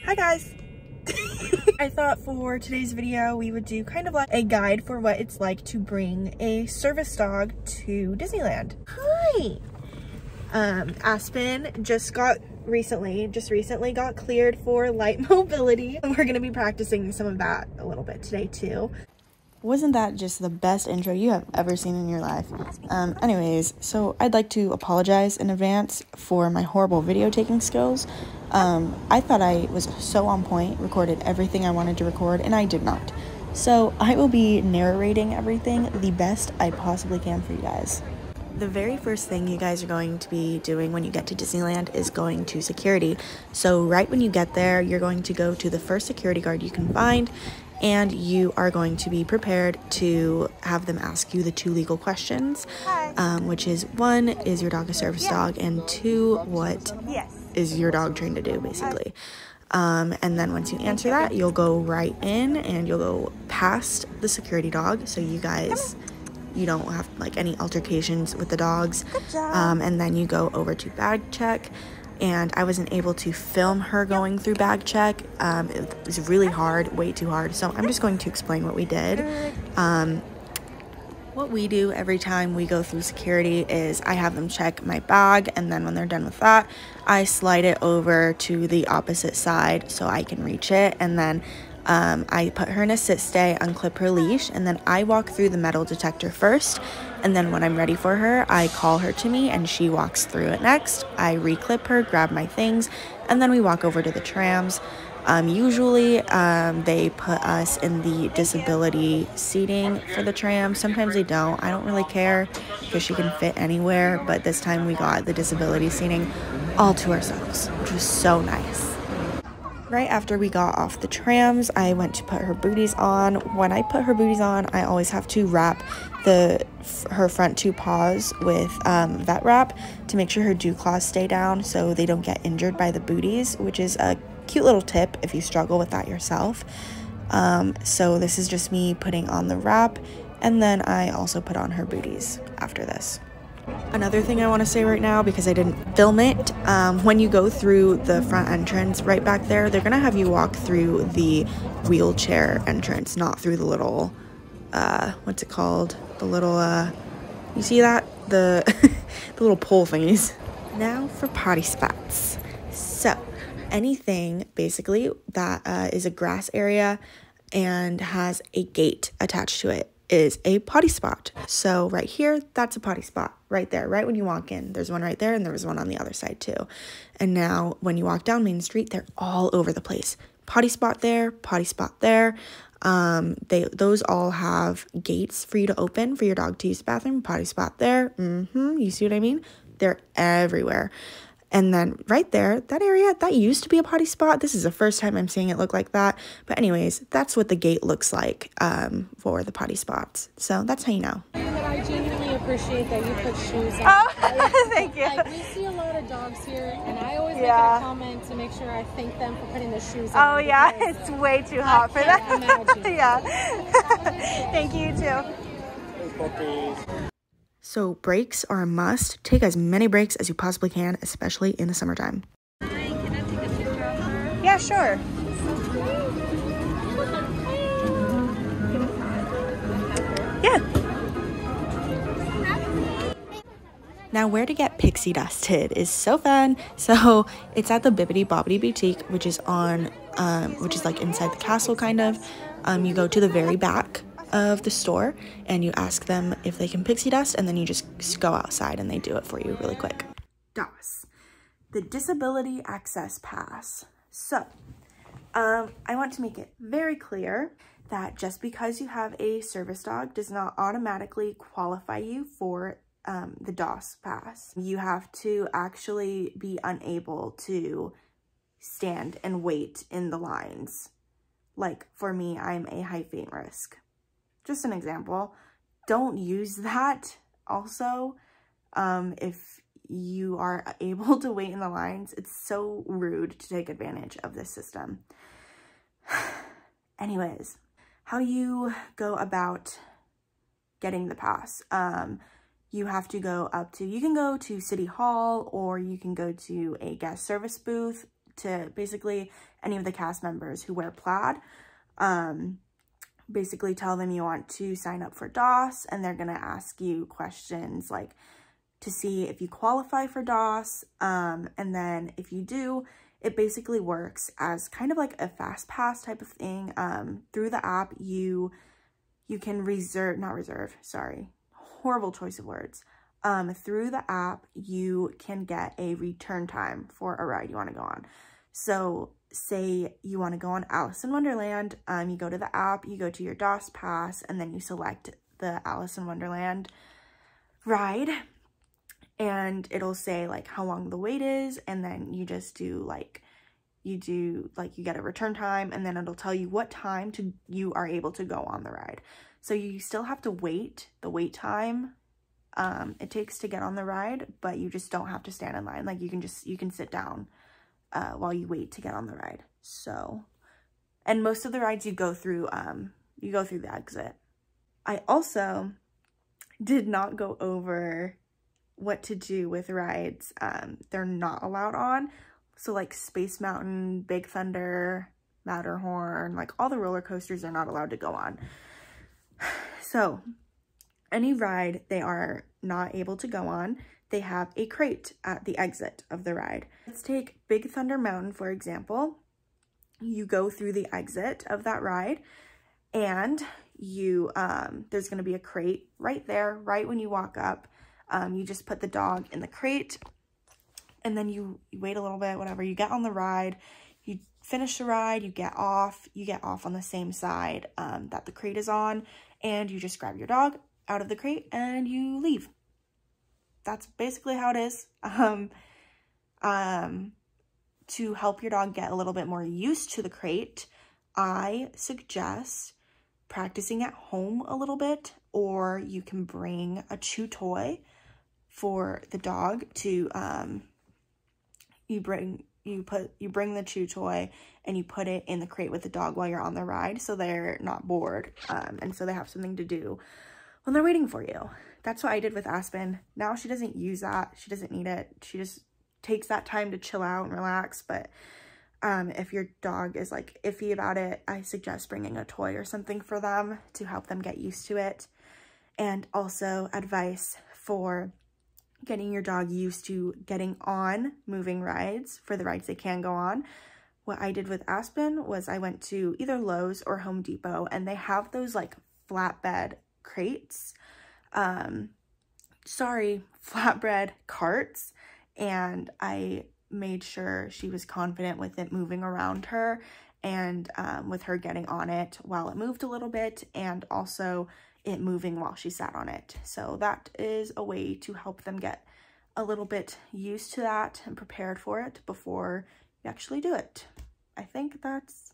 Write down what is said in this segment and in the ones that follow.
Hi guys. I thought for today's video we would do kind of like a guide for what it's like to bring a service dog to Disneyland. Hi. Aspen just recently got cleared for light mobility. We're gonna be practicing some of that a little bit today too. Wasn't that just the best intro you have ever seen in your life? Anyways, so I'd like to apologize in advance for my horrible video taking skills. I thought I was so on point, recorded everything I wanted to record, and I did not. So I will be narrating everything the best I possibly can for you guys. The very first thing you guys are going to be doing when you get to Disneyland is going to security. So right when you get there, you're going to go to the first security guard you can find, and you are going to be prepared to have them ask you the 2 legal questions, which is 1, is your dog a service dog, and 2, what is your dog trained to do, basically. And then once you answer that, you'll go right in and you'll go past the security dog, so you don't have like any altercations with the dogs. And then you go over to bag check, and I wasn't able to film her going through bag check. It was really hard, way too hard, so I'm just going to explain what we did. What we do every time we go through security is I have them check my bag, and then when they're done with that, I slide it over to the opposite side so I can reach it, and then I put her in a sit stay, unclip her leash, and then I walk through the metal detector first, and then when I'm ready for her, I call her to me and she walks through it next. I reclip her, grab my things, and then we walk over to the trams. Usually they put us in the disability seating for the tram. Sometimes they don't. I don't really care because she can fit anywhere, but this time we got the disability seating all to ourselves, which was so nice. Right after we got off the trams, I went to put her booties on. When I put her booties on, I always have to wrap her front 2 paws with vet wrap to make sure her dew claws stay down so they don't get injured by the booties, which is a cute little tip if you struggle with that yourself. So this is just me putting on the wrap, and then I also put on her booties after this. Another thing I want to say right now, because I didn't film it, when you go through the front entrance right back there, they're gonna have you walk through the wheelchair entrance, not through the little what's it called, the little you see that, the the little pole thingies. Now for potty spots. So anything basically that is a grass area and has a gate attached to it is a potty spot. So right here, that's a potty spot right there, right when you walk in. There's one right there, and there was one on the other side too. And now when you walk down Main Street, they're all over the place. Potty spot there, potty spot there. Those all have gates for you to open for your dog to use the bathroom. Potty spot there. You see what I mean? They're everywhere. And then right there, that area, that used to be a potty spot. This is the first time I'm seeing it look like that. But anyways, that's what the gate looks like for the potty spots. So that's how you know. I genuinely appreciate that you put shoes on. Oh, thank you. Like, we see a lot of dogs here, and I always make it a comment to make sure I thank them for putting the shoes on. Oh yeah, it's way too hot for that. Yeah. Thank you too. So breaks are a must. Take as many breaks as you possibly can, especially in the summertime. Hi, can I take a picture of her? Yeah, sure. Yeah. Now, where to get pixie dusted is so fun. So it's at the Bibbidi Bobbidi Boutique, which is like inside the castle kind of. You go to the very back of the store and you ask them if they can pixie dust, and then you just go outside and they do it for you really quick. DAS, the Disability Access Pass. So I want to make it very clear that just because you have a service dog does not automatically qualify you for the DAS pass. You have to actually be unable to stand and wait in the lines. Like for me, I'm a high faint risk. Just an example. Don't use that also if you are able to wait in the lines. It's so rude to take advantage of this system. Anyways, how do you go about getting the pass? You have to go up to, you can go to City Hall, or you can go to a guest service booth to basically any of the cast members who wear plaid. Basically tell them you want to sign up for DOS, and they're going to ask you questions like to see if you qualify for DOS. And then if you do, it basically works as kind of like a fast pass type of thing. Through the app, you can horrible choice of words. Through the app, you can get a return time for a ride you want to go on. So say you want to go on Alice in Wonderland, you go to the app, you go to your DOS pass, and then you select the Alice in Wonderland ride, and it'll say like how long the wait is, and then you just do you get a return time, and then it'll tell you what time you are able to go on the ride. So you still have to wait the wait time it takes to get on the ride, but you just don't have to stand in line. Like you can sit down while you wait to get on the ride. So, and most of the rides you go through the exit. I also did not go over what to do with rides they're not allowed on. So like Space Mountain, Big Thunder, Matterhorn, like all the roller coasters are not allowed to go on. So any ride they are not able to go on, they have a crate at the exit of the ride. Let's take Big Thunder Mountain, for example. You go through the exit of that ride, and you there's going to be a crate right there, right when you walk up. You just put the dog in the crate, and then you wait a little bit, whatever. You get on the ride, you finish the ride, you get off on the same side that the crate is on, and you just grab your dog out of the crate and you leave. That's basically how it is. To help your dog get a little bit more used to the crate, I suggest practicing at home a little bit, or you can bring a chew toy for the dog to, you bring the chew toy and you put it in the crate with the dog while you're on the ride, so they're not bored, and so they have something to do when they're waiting for you. That's what I did with Aspen. Now she doesn't use that. She doesn't need it. She just takes that time to chill out and relax. But if your dog is like iffy about it, I suggest bringing a toy or something for them to help them get used to it. And also advice for getting your dog used to getting on moving rides for the rides they can go on. What I did with Aspen was I went to either Lowe's or Home Depot, and they have those like flatbed crates. Flatbread carts, and I made sure she was confident with it moving around her, and with her getting on it while it moved a little bit, and also it moving while she sat on it. So that is a way to help them get a little bit used to that and prepared for it before you actually do it. I think that's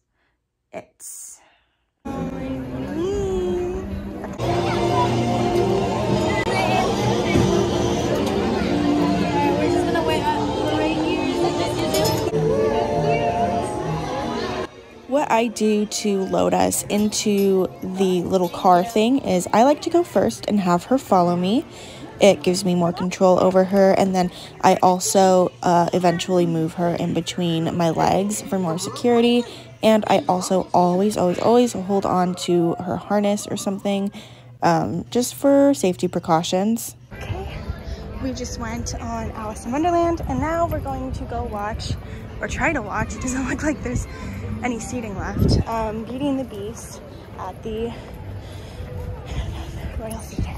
it. What I do to load us into the little car thing is I like to go first and have her follow me. It gives me more control over her, and then I also eventually move her in between my legs for more security, and I also always hold on to her harness or something just for safety precautions. Okay, we just went on Alice in Wonderland, and now we're going to go watch, or try to watch, it doesn't look like there's any seating left, Beauty and the Beast at the Royal Theater.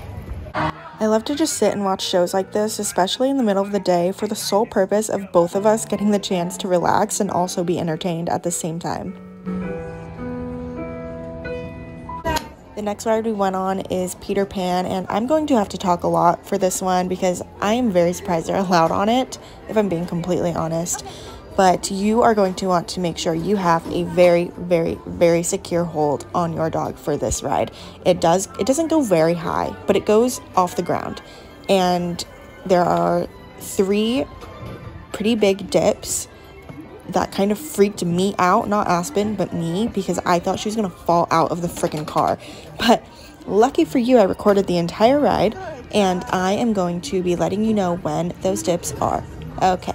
I love to just sit and watch shows like this, especially in the middle of the day, for the sole purpose of both of us getting the chance to relax and also be entertained at the same time. The next ride we went on is Peter Pan, and I'm going to have to talk a lot for this one because I am very surprised they're allowed on it, if I'm being completely honest. But you are going to want to make sure you have a very, very, very secure hold on your dog for this ride. It doesn't go very high, but it goes off the ground. And there are 3 pretty big dips that kind of freaked me out, not Aspen, but me, because I thought she was going to fall out of the freaking car. But lucky for you, I recorded the entire ride, and I am going to be letting you know when those dips are. Okay.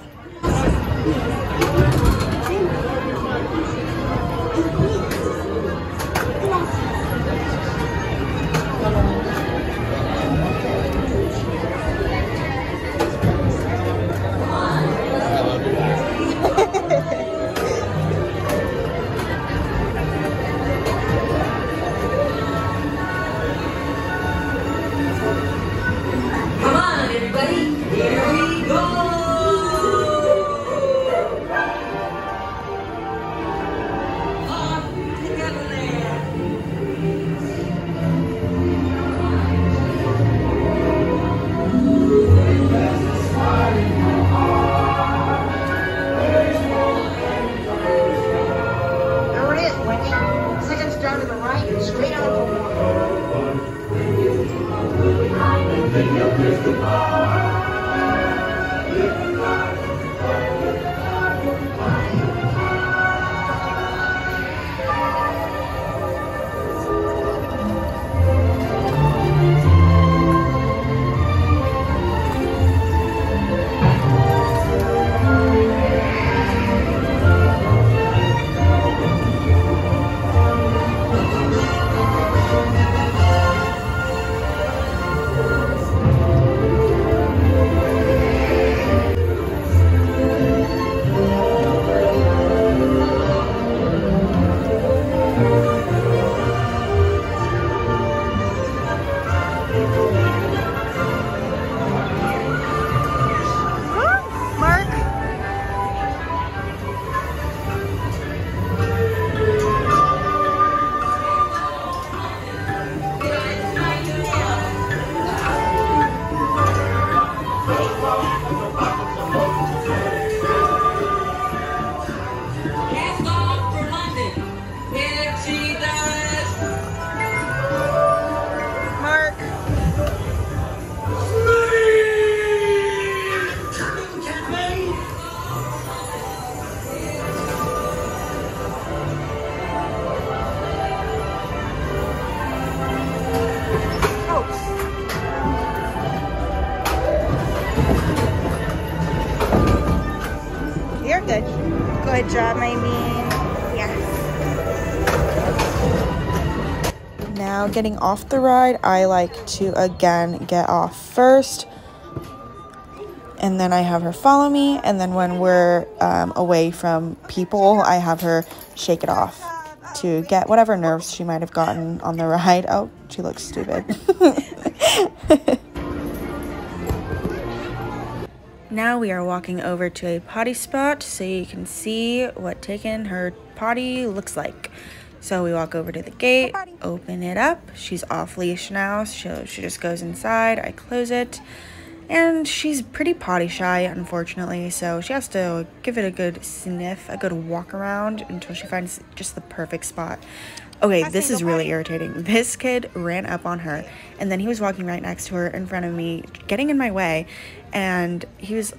Good job, my bean. Yes. Now getting off the ride, I like to again get off first. And then I have her follow me. And then when we're away from people, I have her shake it off to get whatever nerves she might have gotten on the ride. Oh, she looks stupid. Now we are walking over to a potty spot so you can see what taking her potty looks like. So we walk over to the gate, open it up. She's off leash now, so she just goes inside. I close it. And she's pretty potty shy, unfortunately, so she has to give it a good sniff, a good walk around until she finds just the perfect spot. Okay, this is really irritating. This kid ran up on her, and then he was walking right next to her in front of me, getting in my way, and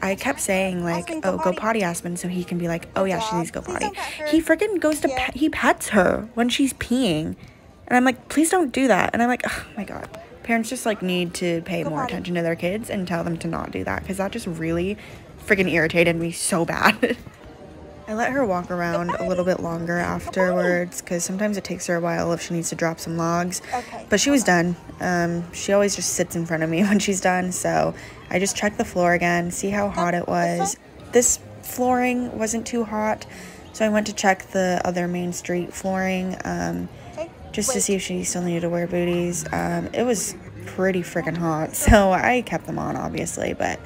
I kept saying, like, oh, go potty, Aspen, so he can be like, oh yeah, she needs to go potty. He freaking goes to he pets her when she's peeing, and I'm like, please don't do that. And I'm like, oh my god. Parents just like need to pay more attention to their kids and tell them to not do that, because that just really freaking irritated me so bad. I let her walk around a little bit longer afterwards, because sometimes it takes her a while if she needs to drop some logs. But she was done. She always just sits in front of me when she's done, so I just checked the floor again, see how hot it was. This flooring wasn't too hot, so I went to check the other Main Street flooring just to see if she still needed to wear booties. It was pretty freaking hot, so I kept them on, obviously, but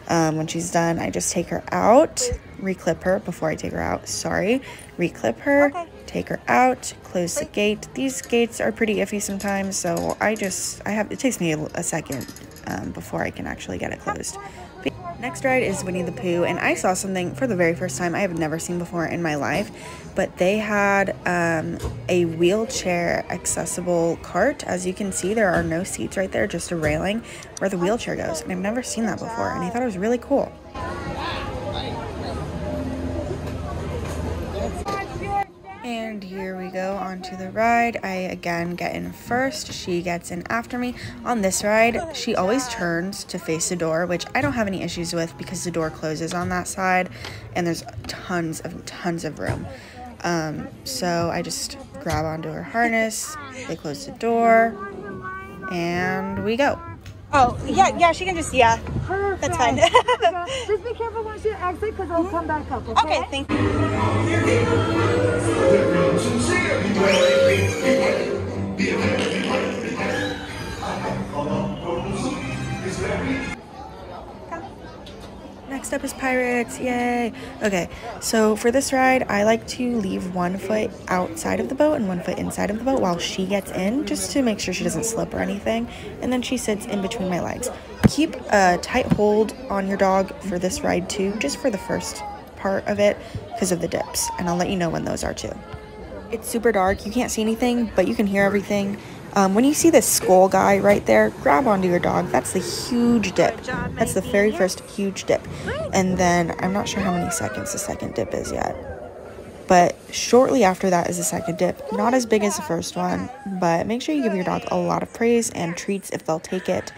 when she's done, I just take her out, reclip her before I take her out, reclip her, take her out, close the gate. These gates are pretty iffy sometimes, so it takes me a second before I can actually get it closed. Next ride is Winnie the Pooh, and I saw something for the very first time I have never seen before in my life, but they had a wheelchair accessible cart. As you can see, there are no seats right there, just a railing where the wheelchair goes, and I've never seen that before, and I thought it was really cool. And here we go onto the ride. I again get in first. She gets in after me. On this ride, she always turns to face the door, which I don't have any issues with because the door closes on that side and there's tons of room. So I just grab onto her harness, they close the door, and we go. Oh, yeah, she can just, Perfect. that's fine. Just be careful once you exit because it'll come back up, okay? Okay, thank you. Next up is Pirates, yay! Okay, so for this ride, I like to leave 1 foot outside of the boat and 1 foot inside of the boat while she gets in, just to make sure she doesn't slip or anything, and then she sits in between my legs. Keep a tight hold on your dog for this ride too, just for the first part of it, because of the dips, and I'll let you know when those are too. It's super dark, you can't see anything, but you can hear everything. When you see this skull guy right there, grab onto your dog. That's the huge dip. That's the very first huge dip. And then I'm not sure how many seconds the second dip is yet. But shortly after that is the second dip. Not as big as the first one, but make sure you give your dog a lot of praise and treats if they'll take it.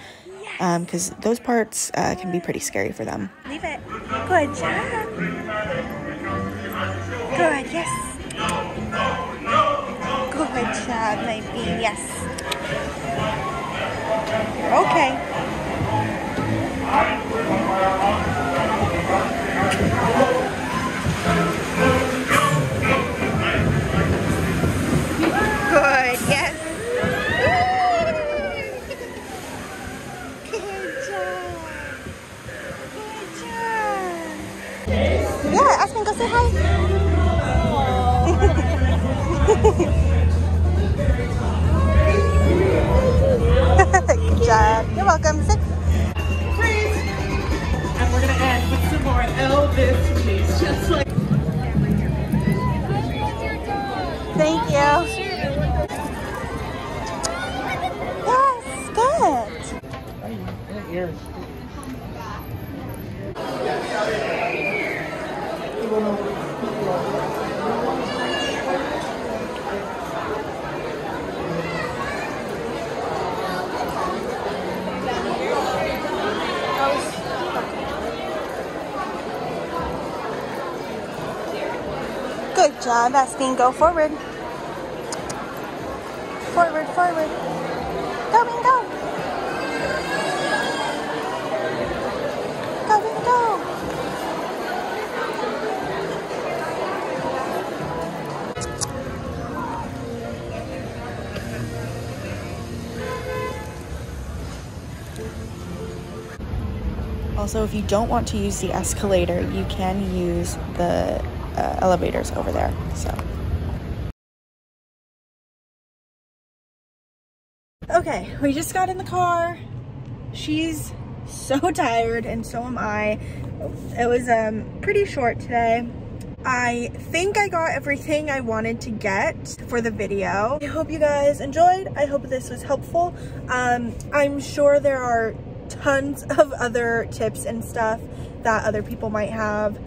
Because those parts can be pretty scary for them. Leave it. Good job. Good, yes. Good job, my bean, yes. Okay. Good, yes. Good job. Good job. Yeah, Aspen, go say hi. Good job. You're welcome. Sit. Please. And we're going to end with some more Elvis, please. Just like. Thank you. Yes, good. Good job, Aspen. Go forward. Forward, forward. Go and go. Go and go. Also, if you don't want to use the escalator, you can use the elevators over there. So. Okay, we just got in the car. She's so tired and so am I. It was pretty short today. I think I got everything I wanted to get for the video. I hope you guys enjoyed. I hope this was helpful. I'm sure there are tons of other tips and stuff that other people might have.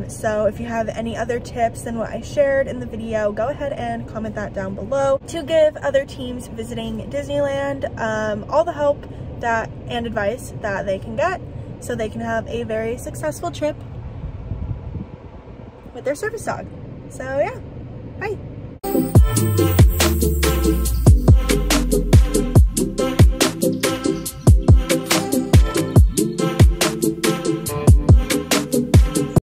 So if you have any other tips than what I shared in the video, go ahead and comment that down below to give other teams visiting Disneyland all the help and advice that they can get so they can have a very successful trip with their service dog. So yeah, bye.